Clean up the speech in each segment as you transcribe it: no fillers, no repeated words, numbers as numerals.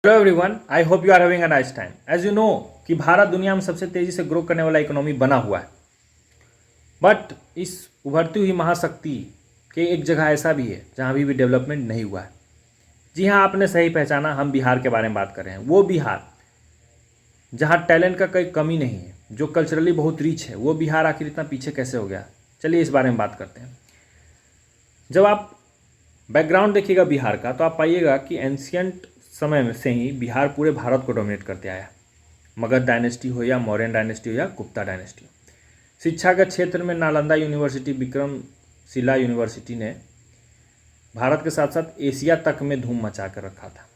Hello everyone, I hope you are having a nice time. As you know कि भारत दुनिया में सबसे तेजी से ग्रो करने वाला इकोनॉमी बना हुआ है। बट इस उभरती हुई महाशक्ति के एक जगह ऐसा भी है जहाँ अभी भी डेवलपमेंट नहीं हुआ है। जी हाँ, आपने सही पहचाना, हम बिहार के बारे में बात कर रहे हैं। वो बिहार जहाँ टैलेंट का कोई कमी नहीं है, जो कल्चरली बहुत रिच है, वो बिहार आखिर इतना पीछे कैसे हो गया? चलिए इस बारे में बात करते हैं। जब आप बैकग्राउंड देखिएगा बिहार का, तो आप पाइएगा कि एंशियंट समय में से ही बिहार पूरे भारत को डोमिनेट करते आया। मगध डायनेस्टी हो या मौर्यन डायनेस्टी हो या गुप्ता डायनेस्टी हो। शिक्षा के क्षेत्र में नालंदा यूनिवर्सिटी, विक्रमशिला यूनिवर्सिटी ने भारत के साथ साथ एशिया तक में धूम मचा कर रखा था।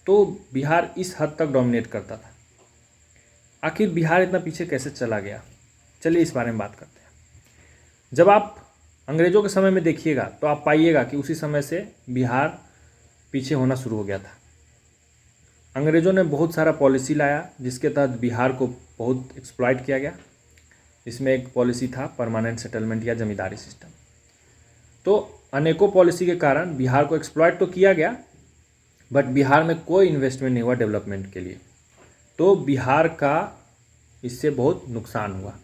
तो बिहार इस हद तक डोमिनेट करता था। आखिर बिहार इतना पीछे कैसे चला गया? चलिए इस बारे में बात करते हैं। जब आप अंग्रेज़ों के समय में देखिएगा तो आप पाइएगा कि उसी समय से बिहार पीछे होना शुरू हो गया था। अंग्रेज़ों ने बहुत सारा पॉलिसी लाया जिसके तहत बिहार को बहुत एक्सप्लॉइट किया गया। इसमें एक पॉलिसी था परमानेंट सेटलमेंट या जमींदारी सिस्टम। तो अनेकों पॉलिसी के कारण बिहार को एक्सप्लॉइट तो किया गया, बट बिहार में कोई इन्वेस्टमेंट नहीं हुआ डेवलपमेंट के लिए। तो बिहार का इससे बहुत नुकसान हुआ।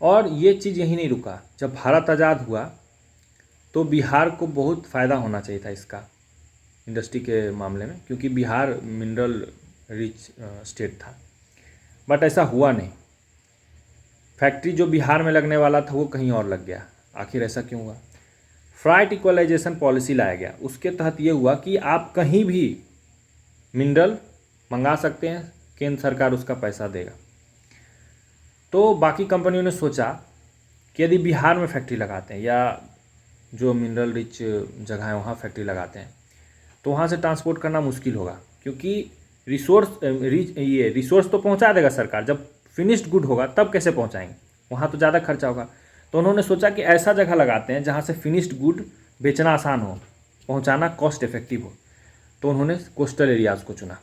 और ये चीज़ यहीं नहीं रुका। जब भारत आज़ाद हुआ तो बिहार को बहुत फ़ायदा होना चाहिए था इसका इंडस्ट्री के मामले में, क्योंकि बिहार मिनरल रिच स्टेट था। बट ऐसा हुआ नहीं। फैक्ट्री जो बिहार में लगने वाला था वो कहीं और लग गया। आखिर ऐसा क्यों हुआ? फ्राइट इक्वलाइजेशन पॉलिसी लाया गया। उसके तहत ये हुआ कि आप कहीं भी मिनरल मंगा सकते हैं, केंद्र सरकार उसका पैसा देगा। तो बाकी कंपनियों ने सोचा कि यदि बिहार में फैक्ट्री लगाते हैं या जो मिनरल रिच जगह है वहाँ फैक्ट्री लगाते हैं तो वहाँ से ट्रांसपोर्ट करना मुश्किल होगा, क्योंकि रिसोर्स तो पहुँचा देगा सरकार, जब फिनिश्ड गुड होगा तब कैसे पहुँचाएंगे? वहाँ तो ज़्यादा खर्चा होगा। तो उन्होंने सोचा कि ऐसा जगह लगाते हैं जहाँ से फिनिश्ड गुड बेचना आसान हो, पहुँचाना कॉस्ट इफेक्टिव हो। तो उन्होंने कोस्टल एरियाज़ को चुना।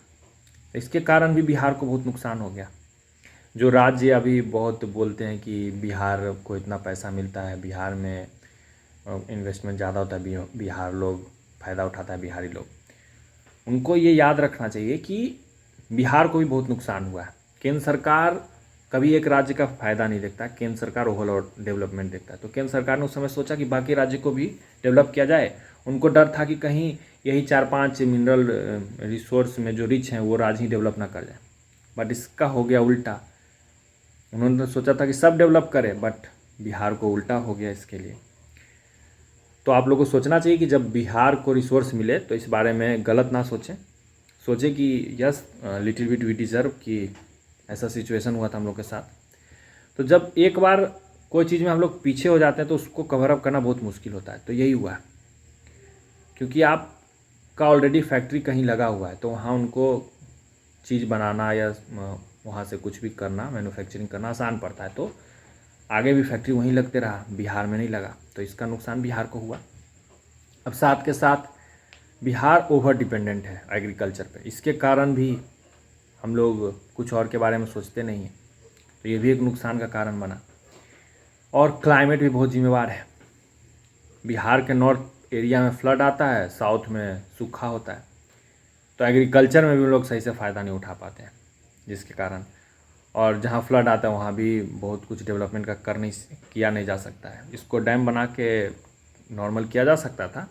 इसके कारण भी बिहार को बहुत नुकसान हो गया। जो राज्य अभी बहुत बोलते हैं कि बिहार को इतना पैसा मिलता है, बिहार में इन्वेस्टमेंट ज़्यादा होता है, बिहार लोग फ़ायदा उठाता है, बिहारी लोग, उनको ये याद रखना चाहिए कि बिहार को भी बहुत नुकसान हुआ है। केंद्र सरकार कभी एक राज्य का फ़ायदा नहीं देखता, केंद्र सरकार ओवरऑल डेवलपमेंट देखता है। तो केंद्र सरकार ने उस समय सोचा कि बाकी राज्य को भी डेवलप किया जाए। उनको डर था कि कहीं यही 4-5 मिनरल रिसोर्स में जो रिच हैं वो राज्य ही डेवलप ना कर जाए। बट इसका हो गया उल्टा। उन्होंने सोचा था कि सब डेवलप करें, बट बिहार को उल्टा हो गया इसके लिए। तो आप लोगों को सोचना चाहिए कि जब बिहार को रिसोर्स मिले तो इस बारे में गलत ना सोचें। सोचें कि yes, little bit we deserve, कि ऐसा सिचुएशन हुआ था हम लोग के साथ। तो जब एक बार कोई चीज़ में हम लोग पीछे हो जाते हैं तो उसको कवर अप करना बहुत मुश्किल होता है। तो यही हुआ है, क्योंकि आपका ऑलरेडी फैक्ट्री कहीं लगा हुआ है तो वहाँ उनको चीज़ बनाना या वहाँ से कुछ भी करना, मैन्युफैक्चरिंग करना आसान पड़ता है। तो आगे भी फैक्ट्री वहीं लगते रहा, बिहार में नहीं लगा, तो इसका नुकसान बिहार को हुआ। अब साथ के साथ बिहार ओवर डिपेंडेंट है एग्रीकल्चर पे। इसके कारण भी हम लोग कुछ और के बारे में सोचते नहीं हैं, तो ये भी एक नुकसान का कारण बना। और क्लाइमेट भी बहुत जिम्मेवार है। बिहार के नॉर्थ एरिया में फ्लड आता है, साउथ में सूखा होता है, तो एग्रीकल्चर में भी लोग सही से फ़ायदा नहीं उठा पाते हैं, जिसके कारण और जहाँ फ्लड आता है वहाँ भी बहुत कुछ डेवलपमेंट का किया नहीं जा सकता है। इसको डैम बना के नॉर्मल किया जा सकता था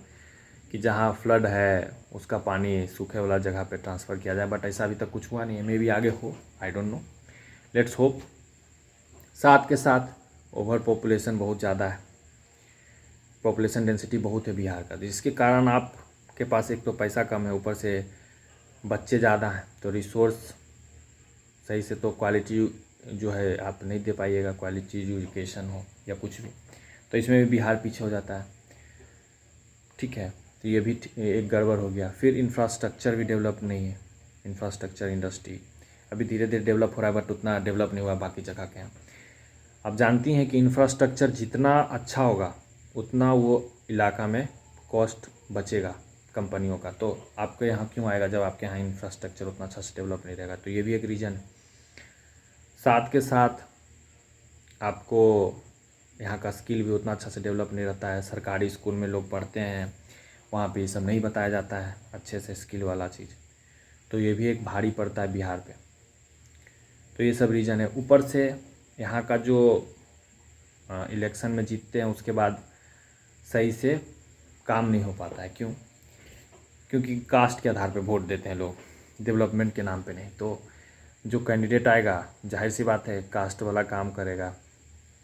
कि जहाँ फ्लड है उसका पानी सूखे वाला जगह पे ट्रांसफ़र किया जाए, बट ऐसा अभी तक कुछ हुआ नहीं है। मे बी आगे हो, I don't know, let's hope. साथ के साथ ओवर पॉपुलेशन बहुत ज़्यादा है, पॉपुलेशन डेंसिटी बहुत है बिहार का, जिसके कारण आपके पास एक तो पैसा कम है, ऊपर से बच्चे ज़्यादा हैं, तो रिसोर्स सही से तो क्वालिटी जो है आप नहीं दे पाइएगा, क्वालिटी एजुकेशन हो या कुछ भी, तो इसमें भी बिहार पीछे हो जाता है। ठीक है, तो ये भी एक गड़बड़ हो गया। फिर इंफ्रास्ट्रक्चर भी डेवलप नहीं है। इंफ्रास्ट्रक्चर इंडस्ट्री अभी धीरे धीरे डेवलप हो रहा है, बट उतना डेवलप नहीं हुआ बाकी जगह के यहाँ। आप जानती हैं कि इंफ्रास्ट्रक्चर जितना अच्छा होगा उतना वो इलाका में कॉस्ट बचेगा कंपनियों का। तो आपके यहाँ क्यों आएगा जब आपके यहाँ इंफ्रास्ट्रक्चर उतना अच्छा से डेवलप नहीं रहेगा? तो ये भी एक रीज़न है। साथ के साथ आपको यहाँ का स्किल भी उतना अच्छा से डेवलप नहीं रहता है। सरकारी स्कूल में लोग पढ़ते हैं, वहाँ पे ये सब नहीं बताया जाता है अच्छे से स्किल वाला चीज़, तो ये भी एक भारी पड़ता है बिहार पे। तो ये सब रीज़न है। ऊपर से यहाँ का जो इलेक्शन में जीतते हैं उसके बाद सही से काम नहीं हो पाता है। क्यों? क्योंकि कास्ट के आधार पे वोट देते हैं लोग, डेवलपमेंट के नाम पे नहीं। तो जो कैंडिडेट आएगा जाहिर सी बात है कास्ट वाला काम करेगा,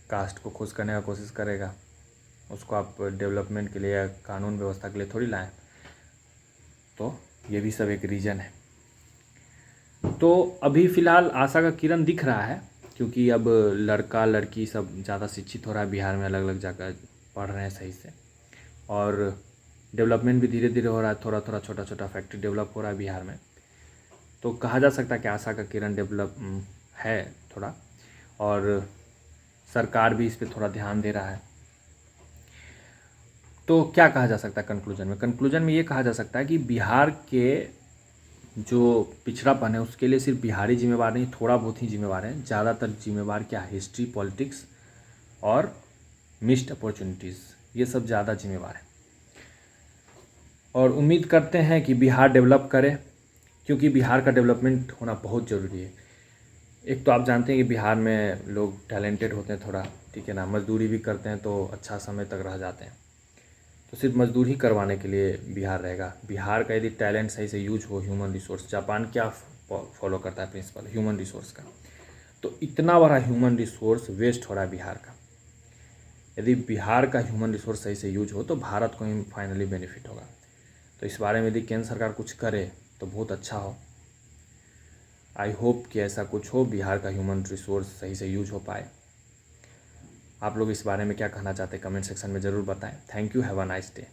कास्ट को खुश करने का कोशिश करेगा। उसको आप डेवलपमेंट के लिए या कानून व्यवस्था के लिए थोड़ी लाएं। तो ये भी सब एक रीज़न है। तो अभी फ़िलहाल आशा का किरण दिख रहा है, क्योंकि अब लड़का लड़की सब ज़्यादा शिक्षित हो रहा है बिहार में, अलग अलग जगह पढ़ रहे हैं सही से, और डेवलपमेंट भी धीरे धीरे हो रहा है। थोड़ा थोड़ा छोटा छोटा फैक्ट्री डेवलप हो रहा है बिहार में। तो कहा जा सकता है कि आशा का किरण डेवलप है थोड़ा, और सरकार भी इस पर थोड़ा ध्यान दे रहा है। तो क्या कहा जा सकता है कंक्लूजन में? कंक्लूजन में ये कहा जा सकता है कि बिहार के जो पिछड़ापन है उसके लिए सिर्फ बिहारी जिम्मेवार नहीं, थोड़ा बहुत ही जिम्मेवार है। ज़्यादातर जिम्मेवार क्या? हिस्ट्री, पॉलिटिक्स और मिस्ड अपॉर्चुनिटीज़, ये सब ज़्यादा जिम्मेवार है। और उम्मीद करते हैं कि बिहार डेवलप करे, क्योंकि बिहार का डेवलपमेंट होना बहुत ज़रूरी है। एक तो आप जानते हैं कि बिहार में लोग टैलेंटेड होते हैं थोड़ा, ठीक है ना, मजदूरी भी करते हैं तो अच्छा समय तक रह जाते हैं। तो सिर्फ मजदूरी करवाने के लिए बिहार रहेगा। बिहार का यदि टैलेंट सही से यूज हो, ह्यूमन रिसोर्स, जापान क्या फॉलो करता है प्रिंसिपल ह्यूमन रिसोर्स का, तो इतना बड़ा ह्यूमन रिसोर्स वेस्ट हो रहा है बिहार का। यदि बिहार का ह्यूमन रिसोर्स सही से यूज हो तो भारत को ही फाइनली बेनिफिट होगा। तो इस बारे में यदि केंद्र सरकार कुछ करे तो बहुत अच्छा हो। आई होप कि ऐसा कुछ हो, बिहार का ह्यूमन रिसोर्स सही से यूज हो पाए। आप लोग इस बारे में क्या कहना चाहते हैं कमेंट सेक्शन में ज़रूर बताएं। Thank you, have a nice day.